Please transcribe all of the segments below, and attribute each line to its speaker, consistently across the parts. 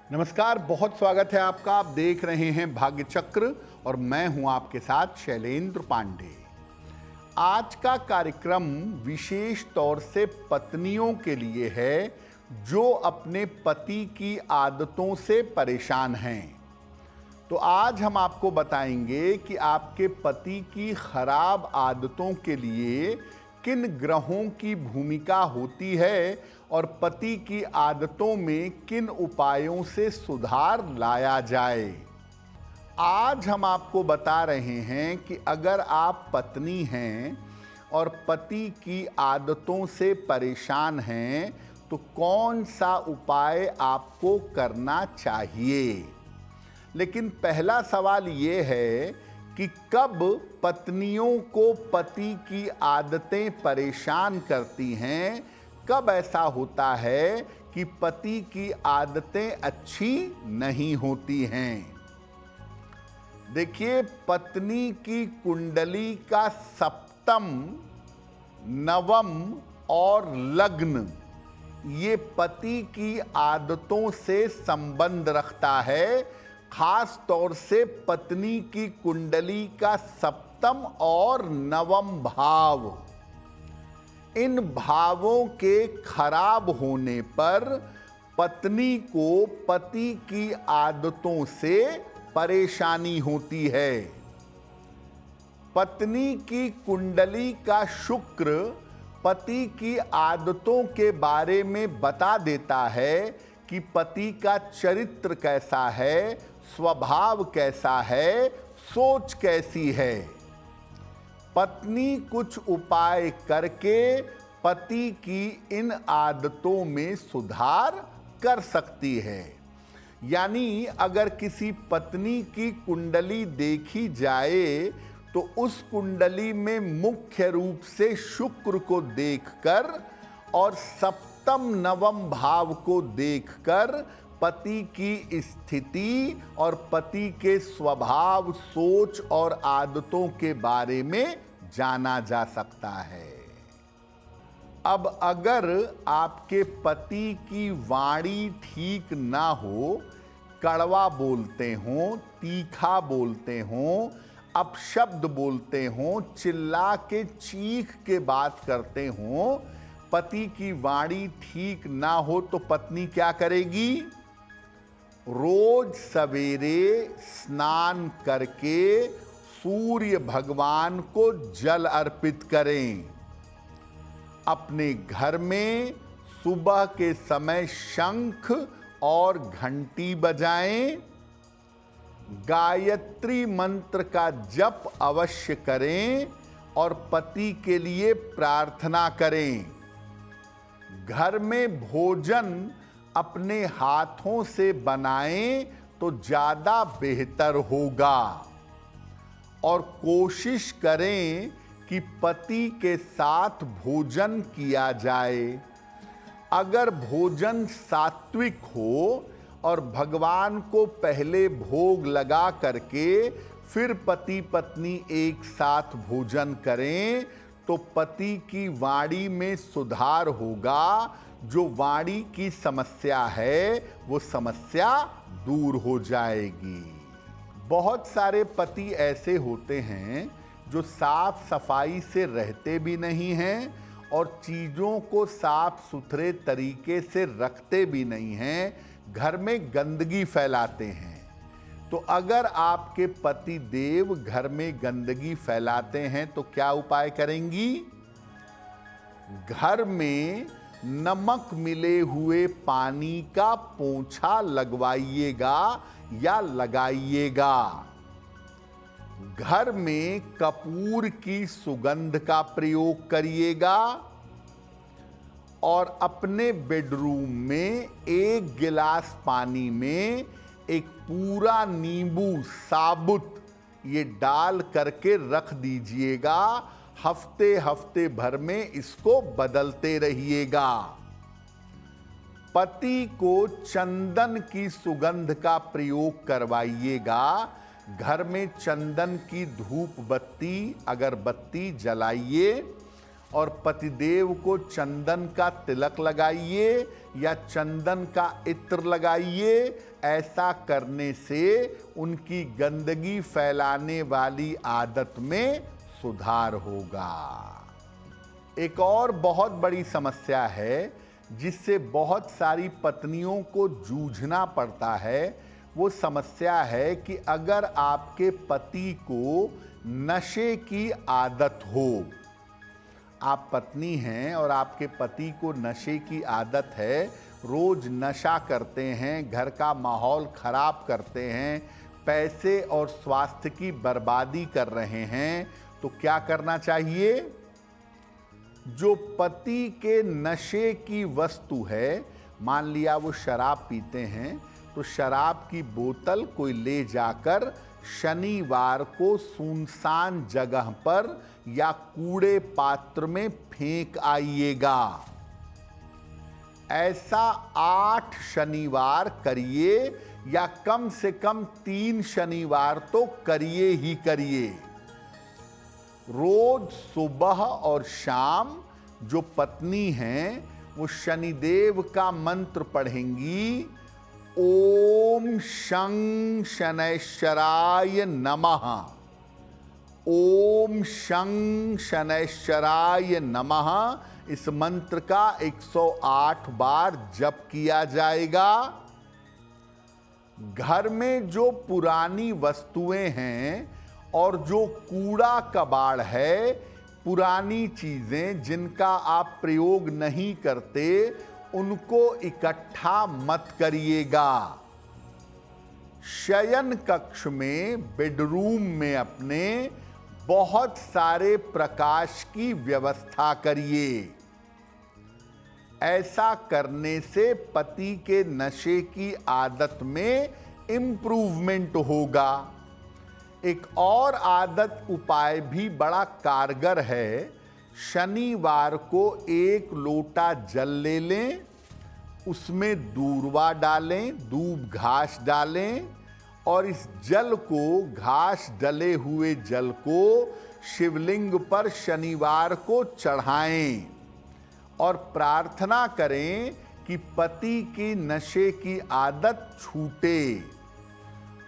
Speaker 1: नमस्कार, बहुत स्वागत है आपका। आप देख रहे हैं भाग्य चक्र और मैं हूं आपके साथ शैलेंद्र पांडे। आज का कार्यक्रम विशेष तौर से पत्नियों के लिए है जो अपने पति की आदतों से परेशान हैं। तो आज हम आपको बताएंगे कि आपके पति की खराब आदतों के लिए किन ग्रहों की भूमिका होती है और पति की आदतों में किन उपायों से सुधार लाया जाए। आज हम आपको बता रहे हैं कि अगर आप पत्नी हैं और पति की आदतों से परेशान हैं तो कौन सा उपाय आपको करना चाहिए। लेकिन पहला सवाल ये है कि कब पत्नियों को पति की आदतें परेशान करती हैं, कब ऐसा होता है कि पति की आदतें अच्छी नहीं होती हैं। देखिए, पत्नी की कुंडली का सप्तम, नवम और लग्न ये पति की आदतों से संबंध रखता है। खास तौर से पत्नी की कुंडली का सप्तम और नवम भाव, इन भावों के खराब होने पर पत्नी को पति की आदतों से परेशानी होती है। पत्नी की कुंडली का शुक्र पति की आदतों के बारे में बता देता है कि पति का चरित्र कैसा है, स्वभाव कैसा है, सोच कैसी है। पत्नी कुछ उपाय करके पति की इन आदतों में सुधार कर सकती है। यानी अगर किसी पत्नी की कुंडली देखी जाए तो उस कुंडली में मुख्य रूप से शुक्र को देखकर और सप्तम नवम भाव को देखकर पति की स्थिति और पति के स्वभाव, सोच और आदतों के बारे में जाना जा सकता है। अब अगर आपके पति की वाणी ठीक ना हो, कड़वा बोलते हों, तीखा बोलते हों, अपशब्द बोलते हों, चिल्ला के चीख के बात करते हों, पति की वाणी ठीक ना हो तो पत्नी क्या करेगी? रोज सवेरे स्नान करके सूर्य भगवान को जल अर्पित करें। अपने घर में सुबह के समय शंख और घंटी बजाएं। गायत्री मंत्र का जप अवश्य करें और पति के लिए प्रार्थना करें। घर में भोजन अपने हाथों से बनाएं तो ज़्यादा बेहतर होगा और कोशिश करें कि पति के साथ भोजन किया जाए। अगर भोजन सात्विक हो और भगवान को पहले भोग लगा करके फिर पति पत्नी एक साथ भोजन करें तो पति की वाणी में सुधार होगा। जो वाणी की समस्या है वो समस्या दूर हो जाएगी। बहुत सारे पति ऐसे होते हैं जो साफ सफाई से रहते भी नहीं हैं और चीज़ों को साफ सुथरे तरीके से रखते भी नहीं हैं, घर में गंदगी फैलाते हैं। तो अगर आपके पति देव घर में गंदगी फैलाते हैं तो क्या उपाय करेंगी? घर में नमक मिले हुए पानी का पोंछा लगवाइएगा या लगाइएगा। घर में कपूर की सुगंध का प्रयोग करिएगा और अपने बेडरूम में 1 गिलास पानी में एक पूरा नींबू साबुत ये डाल करके रख दीजिएगा। हफ्ते भर में इसको बदलते रहिएगा। पति को चंदन की सुगंध का प्रयोग करवाइएगा। घर में चंदन की धूप बत्ती, अगरबत्ती जलाइए और पतिदेव को चंदन का तिलक लगाइए या चंदन का इत्र लगाइए। ऐसा करने से उनकी गंदगी फैलाने वाली आदत में सुधार होगा। एक और बहुत बड़ी समस्या है जिससे बहुत सारी पत्नियों को जूझना पड़ता है। वो समस्या है कि अगर आपके पति को नशे की आदत हो, आप पत्नी हैं और आपके पति को नशे की आदत है, रोज नशा करते हैं, घर का माहौल खराब करते हैं, पैसे और स्वास्थ्य की बर्बादी कर रहे हैं, तो क्या करना चाहिए? जो पति के नशे की वस्तु है, मान लिया वो शराब पीते हैं, तो शराब की बोतल कोई ले जाकर शनिवार को सुनसान जगह पर या कूड़े पात्र में फेंक आइएगा। ऐसा 8 शनिवार करिए या कम से कम 3 शनिवार तो करिए ही करिए। रोज सुबह और शाम जो पत्नी हैं वो शनिदेव का मंत्र पढ़ेंगी, ओम शं शनैश्चराय नमः, ओम शं शनैश्चराय नमः। इस मंत्र का 108 बार जप किया जाएगा। घर में जो पुरानी वस्तुएं हैं और जो कूड़ा कबाड़ है, पुरानी चीजें जिनका आप प्रयोग नहीं करते, उनको इकट्ठा मत करिएगा। शयन कक्ष में, बेडरूम में अपने बहुत सारे प्रकाश की व्यवस्था करिए। ऐसा करने से पति के नशे की आदत में इंप्रूवमेंट होगा। एक और आदत उपाय भी बड़ा कारगर है। शनिवार को 1 लोटा जल ले लें, उसमें दूर्वा डालें, दूब घास डालें और इस जल को, घास डले हुए जल को शिवलिंग पर शनिवार को चढ़ाएं और प्रार्थना करें कि पति की नशे की आदत छूटे।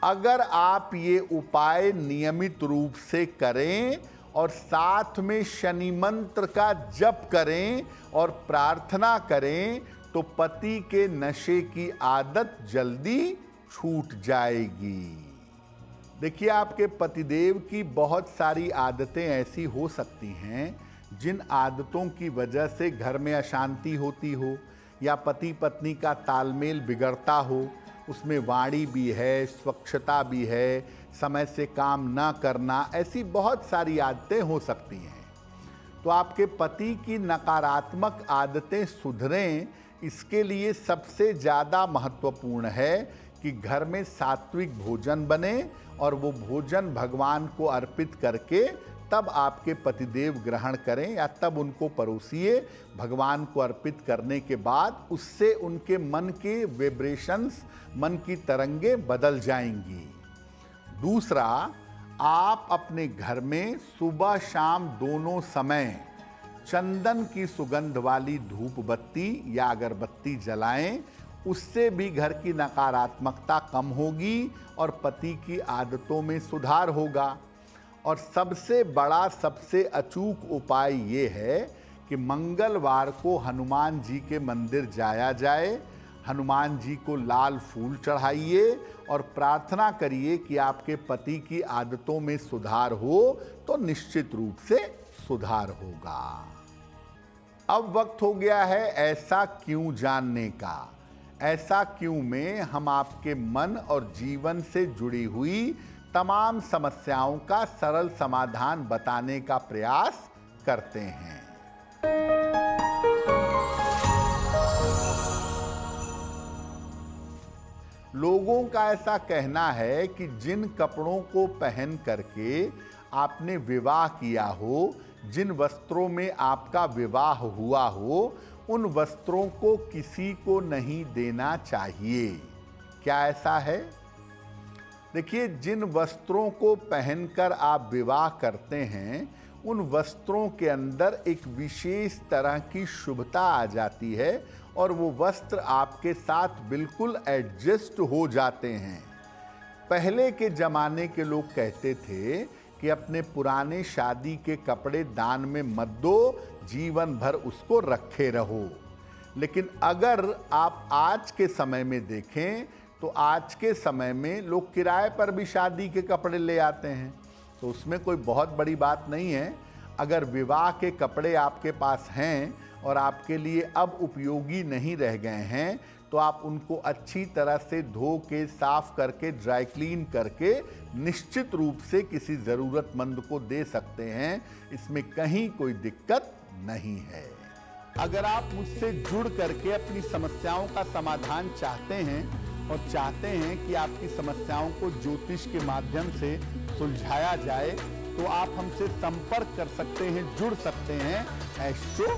Speaker 1: अगर आप ये उपाय नियमित रूप से करें और साथ में शनि मंत्र का जप करें और प्रार्थना करें, तो पति के नशे की आदत जल्दी छूट जाएगी। देखिए, आपके पतिदेव की बहुत सारी आदतें ऐसी हो सकती हैं जिन आदतों की वजह से घर में अशांति होती हो या पति पत्नी का तालमेल बिगड़ता हो। उसमें वाणी भी है, स्वच्छता भी है, समय से काम ना करना, ऐसी बहुत सारी आदतें हो सकती हैं। तो आपके पति की नकारात्मक आदतें सुधरें, इसके लिए सबसे ज़्यादा महत्वपूर्ण है कि घर में सात्विक भोजन बने और वो भोजन भगवान को अर्पित करके तब आपके पतिदेव ग्रहण करें या तब उनको परोसिए। भगवान को अर्पित करने के बाद उससे उनके मन के वाइब्रेशंस, मन की तरंगें बदल जाएंगी। दूसरा, आप अपने घर में सुबह शाम दोनों समय चंदन की सुगंध वाली धूप बत्ती या अगरबत्ती जलाएं। उससे भी घर की नकारात्मकता कम होगी और पति की आदतों में सुधार होगा। और सबसे बड़ा, सबसे अचूक उपाय ये है कि मंगलवार को हनुमान जी के मंदिर जाया जाए, हनुमान जी को लाल फूल चढ़ाइए और प्रार्थना करिए कि आपके पति की आदतों में सुधार हो, तो निश्चित रूप से सुधार होगा। अब वक्त हो गया है ऐसा क्यों जानने का। ऐसा क्यों में हम आपके मन और जीवन से जुड़ी हुई तमाम समस्याओं का सरल समाधान बताने का प्रयास करते हैं। लोगों का ऐसा कहना है कि जिन कपड़ों को पहन करके आपने विवाह किया हो, जिन वस्त्रों में आपका विवाह हुआ हो, उन वस्त्रों को किसी को नहीं देना चाहिए। क्या ऐसा है? देखिए, जिन वस्त्रों को पहनकर आप विवाह करते हैं, उन वस्त्रों के अंदर एक विशेष तरह की शुभता आ जाती है और वो वस्त्र आपके साथ बिल्कुल एडजस्ट हो जाते हैं। पहले के जमाने के लोग कहते थे कि अपने पुराने शादी के कपड़े दान में मत दो, जीवन भर उसको रखे रहो। लेकिन अगर आप आज के समय में देखें तो आज के समय में लोग किराए पर भी शादी के कपड़े ले आते हैं, तो उसमें कोई बहुत बड़ी बात नहीं है। अगर विवाह के कपड़े आपके पास हैं और आपके लिए अब उपयोगी नहीं रह गए हैं तो आप उनको अच्छी तरह से धो के साफ करके ड्राई क्लीन करके निश्चित रूप से किसी ज़रूरतमंद को दे सकते हैं। इसमें कहीं कोई दिक्कत नहीं है। अगर आप मुझसे जुड़ करके अपनी समस्याओं का समाधान चाहते हैं और चाहते हैं कि आपकी समस्याओं को ज्योतिष के माध्यम से सुलझाया जाए तो आप हमसे संपर्क कर सकते हैं, जुड़ सकते हैं एस्ट्रो